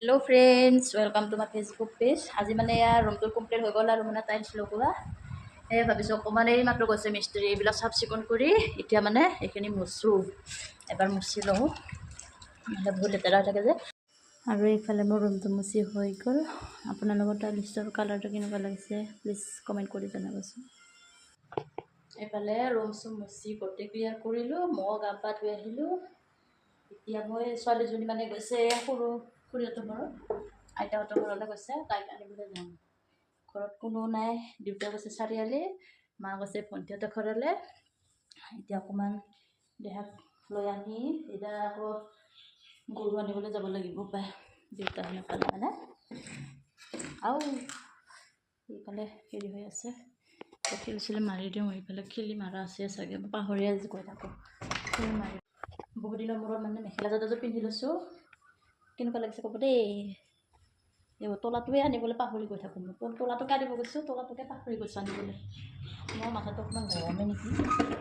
Hello' friends, welcome to my Facebook page. আজি মানে ইয়াৰ ৰুমটো কমপ্লিট হৈ গ'ল আৰু মানে টাইলছ লগোৱা। ভাবিছোঁ অকণমান এই মাত্ৰ গৈছে মিস্ত্ৰী, এইবিলাক চাফ চিকুণ কৰি এতিয়া মানে এইখিনি মুচোঁ। এবাৰ মুচি লওঁ, নহ'লে বহুত লেতেৰা হৈ থাকে যে। আৰু এইফালে মোৰ ৰুমটো মুচি হৈ গ'ল। আপোনালোকৰ টাইলছৰ কালাৰটো কেনেকুৱা লাগিছে প্লিজ কমেণ্ট কৰি জনাবচোন। এইফালে ৰুম চুম মুচি গোটেই ক্লিয়াৰ কৰিলোঁ, মই গা পা ধুই আহিলোঁ। এতিয়া মই ছোৱালীজনী মানে গৈছে সৰু খুৰীহঁতৰ ঘৰত, আইতাহঁতৰ ঘৰলৈ গৈছে, তাইক আনিবলৈ যাম। ঘৰত কোনো নাই, দেউতা গৈছে চাৰিআলি, মা গৈছে ভণ্টিহঁতৰ ঘৰলৈ। এতিয়া অকণমান দেহাক লৈ আনি এতিয়া আকৌ গৰু আনিবলৈ যাব লাগিব পায়, দেউতা নাপালে মানে। আৰু এইফালে হেৰি হৈ আছে, খেলি চেলি মাৰি দিওঁ। এইফালে খেলি মাৰা আছে চাগে, মই পাহৰিয়ে গৈ থাকোঁ। খেলি মাৰি বহুত দিনৰ মূৰত মানে মেখেলা চাদৰযোৰ পিন্ধি লৈছোঁ, কেনেকুৱা লাগিছে ক'ব দেই। এই তলাটোৱে আনিবলৈ পাহৰি গৈ থাকোঁ। মই তলাটোকে আনিব গৈছোঁ, তলাটোকে পাহৰি গৈছোঁ আনিবলৈ। মই মাথাটো অকণমান গৰমে নেকি।